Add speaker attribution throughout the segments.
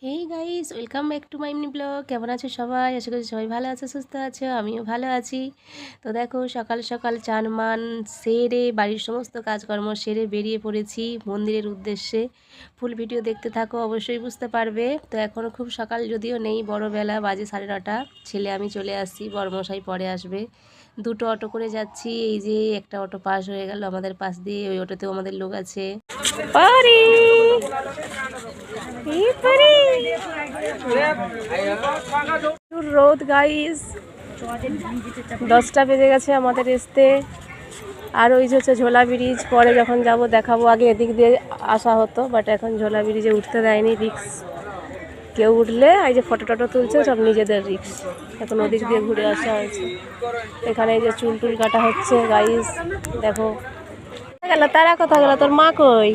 Speaker 1: Hey guys, welcome back to my mini blog. কেমন আছো সবাই? আশা করি সবাই ভালো আছো, সুস্থ আছো। আমিও ভালো আছি। তো দেখো, সকাল সকাল চান মান সেরে বাড়ির সমস্ত কাজকর্ম সেরে বেরিয়ে পড়েছি মন্দিরের উদ্দেশ্যে। ফুল ভিডিও দেখতে থাকো, অবশ্যই বুঝতে পারবে। তো এখনও খুব সকাল যদিও নেই, বড়বেলা, বাজে 9:30। ছেলে আমি চলে আসছি, বড়মশাই পরে আসবে। দুটো অটো করে যাচ্ছি। এই যে একটা অটো পাস হয়ে গেল আমাদের পাশ দিয়ে, ওই অটোতেও আমাদের লোক আছে। রোদ গাইস, 10টা বেজে গেছে আমাদের আসতে। আর ওই যে হচ্ছে ঝোলা ব্রিজ, পরে যখন যাব দেখাবো। আগে এদিক দিয়ে আসা হতো, বাট এখন ঝোলা ব্রিজে উঠতে দেয়নি, রিক্স। কেউ উঠলে এই যে ফটো টটো তুলছে, সব নিজেদের রিক্স। এখন ওদিক দিয়ে ঘুরে আসা হয়েছে। এখানে এই যে চুল টুল কাটা হচ্ছে গাইস, দেখো। গেল তারা, কথা গেল, তোর মা কই?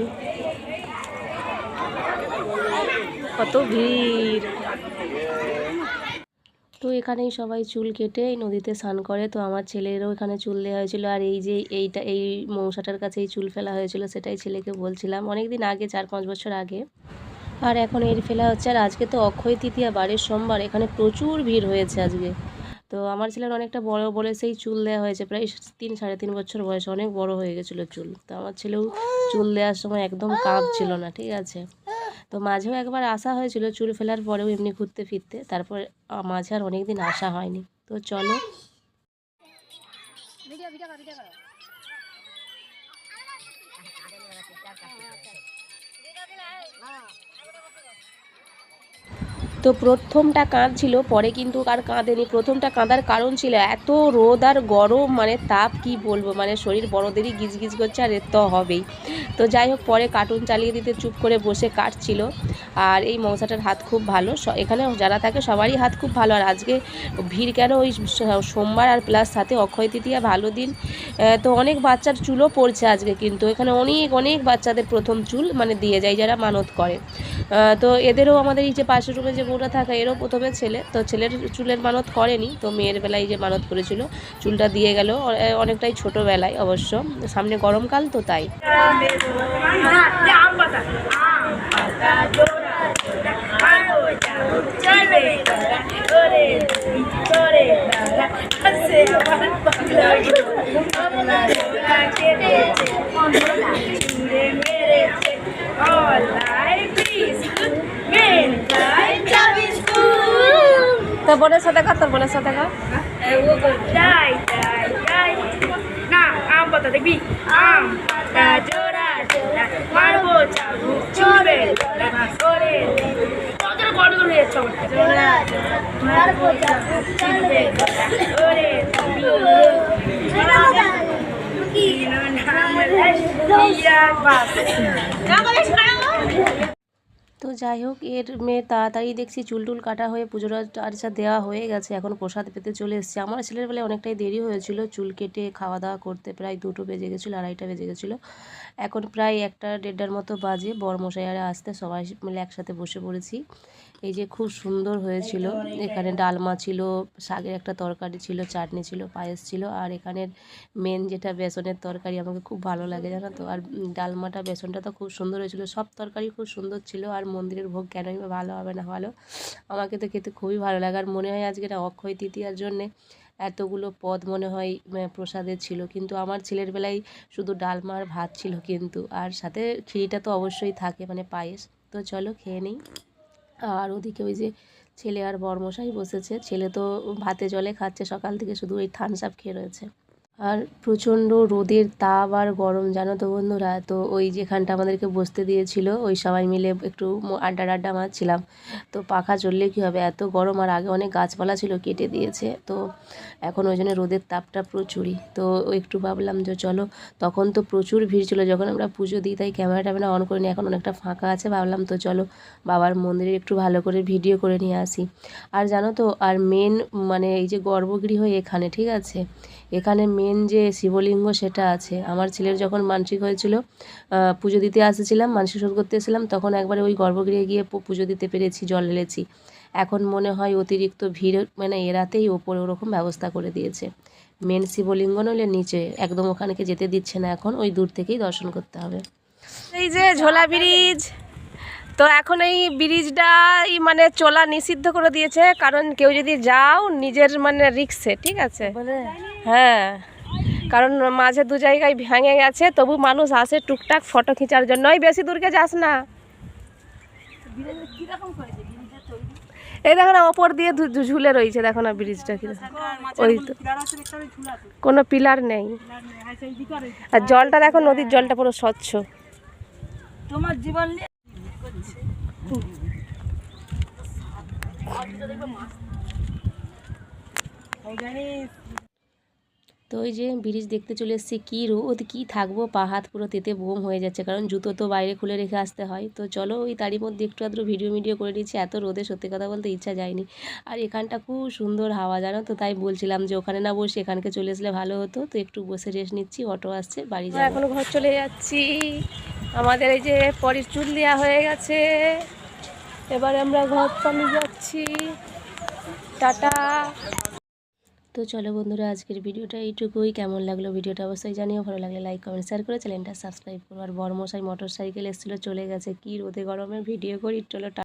Speaker 1: কত ভিড়। তো এখানেই সবাই চুল কেটে এই নদীতে স্নান করে। তো আমার ছেলেরও এখানে চুল দেওয়া হয়েছিল। আর এই যে এই মৌসাটার কাছেই চুল ফেলা হয়েছিল, সেটাই ছেলেকে বলছিলাম অনেক দিন আগে, 4-5 বছর আগে। আর এখন এর ফেলা হচ্ছে। আর আজকে তো অক্ষয় তৃতীয়া, বারের সোমবার, এখানে প্রচুর ভিড় হয়েছে আজকে। তো আমার ছেলের অনেকটা বড় বয়সেই চুল দেওয়া হয়েছে, প্রায় 3-3.5 বছর বয়সে, অনেক বড় হয়ে গেছিলো চুল। তো আমার ছেলেও চুল দেওয়ার সময় একদম কাঁপছিল না, ঠিক আছে। তো মাঝেও একবার আসা হয়েছিল চুল ফেলার পরেও, এমনি ঘুরতে ফিরতে। তারপর মাঝে আর অনেক দিন আসা হয়নি। তো চলো। তো প্রথমটা কাঁদছিল, পরে কিন্তু আর কাঁদেনি। প্রথমটা কাঁদার কারণ ছিল এত রোদ আর গরম, মানে তাপ, কি বলবো, মানে শরীর বড়দেরই গিজগিজ করছে, আর এর তো হবেই। তো যাই হোক, পরে কার্টুন চালিয়ে দিতে চুপ করে বসে কাটছিল। আর এই মৌসাটার হাত খুব ভালো, এখানে যারা থাকে সবারই হাত খুব ভালো। আর আজকে ভিড় কেন, ওই সোমবার আর প্লাস সাথে অক্ষয় তৃতীয়া, ভালো দিন। তো অনেক বাচ্চার চুলও পড়ছে আজকে, কিন্তু এখানে অনেক অনেক বাচ্চাদের প্রথম চুল মানে দিয়ে যায় যারা মানত করে। তো এদেরও, আমাদের এই যে পাশের রুমে যে বউটা থাকে, এরও প্রথমে ছেলে, তো ছেলের চুলের মানত করেনি, তো মেয়ের বেলায় যে মানত করেছিল চুলটা দিয়ে গেল, অনেকটাই ছোটোবেলায় অবশ্য, সামনে গরমকাল তো তাই। তো বোনের সাথে কর, তোর বোনের সাথে কর। না আম পাতা দেখবি, আম পাতা জোড়া জোড়া মারবো চাবুক চুলবে করে কতটা বড় করে যাচ্ছে জোড়া জোড়া মারবো চাবুক চুলবে করে তো যাই হোক, এর মেয়ে তাড়াতাড়ি দেখছি চুল টুল কাটা হয়ে পুজোর আর্চা দেওয়া হয়ে গেছে, এখন প্রসাদ পেতে চলে এসেছে। আমার ছেলের বেলায় অনেকটাই দেরি হয়েছিল চুল কেটে খাওয়া দাওয়া করতে, প্রায় 2টো বেজে গেছিলো, 2:30টা বেজে গেছিলো। এখন প্রায় 1-1:30টার মতো বাজে, বরমশাই আরে আসতে সবাই মিলে একসাথে বসে পড়েছি। এই যে খুব সুন্দর হয়েছিল, এখানে ডালমা ছিল, শাকের একটা তরকারি ছিল, চাটনি ছিল, পায়েস ছিল। আর এখানের মেন যেটা বেসনের তরকারি, আমাকে খুব ভালো লাগে জানো তো। আর ডালমাটা, বেসনটা তো খুব সুন্দর হয়েছিল, সব তরকারি খুব সুন্দর ছিল। আর মন্দিরের ভোগ কেনই বা ভালো হবে না ভালো, আমাকে তো খেতে খুবই ভালো লাগে। আর মনে হয় আজকে এটা অক্ষয় তৃতীয়ার জন্যে এতগুলো পদ মনে হয় প্রসাদের ছিল। কিন্তু আমার ছেলের বেলায় শুধু ডালমা আর ভাত ছিল কিন্তু, আর সাথে খিরিটা তো অবশ্যই থাকে, মানে পায়েস। তো চলো খেয়ে নিই। আর ওদিকে ওই যে ছেলে আর বরমশাই বসেছে, ছেলে তো ভাতে জলে খাচ্ছে, সকাল থেকে শুধু ওই থামস আপ খেয়ে রয়েছে। আর প্রচণ্ড রোদের তাপ আর গরম, জানো তো বন্ধুরা। তো ওই যেখানটা আমাদেরকে বসতে দিয়েছিল, ওই সবাই মিলে একটু আড্ডা মারছিলাম। তো পাখা চললে কী হবে, এত গরম। আর আগে অনেক গাছপালা ছিল, কেটে দিয়েছে, তো এখন ওই জন্য রোদের তাপটা প্রচুরই। তো একটু ভাবলাম যে চলো, তখন তো প্রচুর ভিড় ছিল যখন আমরা পুজো দিই, তাই ক্যামেরা ট্যামেরা অন করিনি। এখন অনেকটা ফাঁকা আছে, ভাবলাম তো চলো বাবার মন্দিরে একটু ভালো করে ভিডিও করে নিয়ে আসি। আর জানো তো, আর মেন মানে এই যে গর্ভগৃহ এখানে, ঠিক আছে, এখানে মেন যে শিবলিঙ্গ সেটা আছে। আমার ছেলের যখন মানসিক হয়েছিল, পুজো দিতে এসেছিলাম, মানসিক শোধ করতে এসেছিলাম, তখন একবারে ওই গর্ভগৃহে গিয়ে পুজো দিতে পেরেছি, জল ঢেলেছি। এখন মনে হয় অতিরিক্ত ভিড় মানে এড়াতেই ওপরে ওরকম ব্যবস্থা করে দিয়েছে। মেন শিবলিঙ্গ নইলে নিচে একদম, ওখানেকে যেতে দিচ্ছে না এখন, ওই দূর থেকেই দর্শন করতে হবে। এই যে ঝোলা ব্রিজ, তো এখন এই ব্রিজটাই মানে চলা নিষিদ্ধ করে দিয়েছে, কারণ কেউ যদি যাও নিজের মানে রিক্সে, ঠিক আছে? হ্যাঁ, কারণ মাঝে দু জায়গায় ভেঙে গেছে, তবু মানুষ আসে টুকটাক ফটো খিচার জন্য। ওই বেশি দূরকে যাস না। এই দেখো না, ওপর দিয়ে ঝুলে রয়েছে, দেখো না ব্রিজটা কি। ওই তো কোনো পিলার নেই। আর জলটা দেখো, নদীর জলটা পুরো স্বচ্ছ।
Speaker 2: তোমার জীবন
Speaker 1: তো ওই যে ব্রিজ দেখতে চলে এসেছি, কী রোদ, কী থাকবো, পা হাত পুরো তেতে বোম হয়ে যাচ্ছে, কারণ জুতো তো বাইরে খুলে রেখে আসতে হয়। তো চলো ওই তারই মধ্যে একটু আধটু ভিডিও করে নিচ্ছি। এত রোদে সত্যি কথা বলতে ইচ্ছা যায়নি। আর এখানটা খুব সুন্দর হাওয়া, জানো তো, তাই বলছিলাম যে ওখানে না বসে এখানকে চলে আসলে ভালো হতো। তো একটু বসে রেস্ট নিচ্ছি, অটো আসছে, বাড়ি যাবো। এখন ঘর চলে যাচ্ছি। আমাদের এই যে পরের চুল দেওয়া হয়ে গেছে, এবারে আমরা ঘর চলে যাচ্ছি। টাটা। তো চলো বন্ধুরা, আজকের ভিডিওটা এইটুকুই। কেমন লাগলো ভিডিওটা অবশ্যই জানিও। ভালো লাগলে লাইক কমেন্ট শেয়ার করে চ্যানেলটা সাবস্ক্রাইব করো। আর বড়মশাই মোটর সাইকেল এসেছিলো, চলে গেছে। কি রোদে গরমে ভিডিও করি, চলো।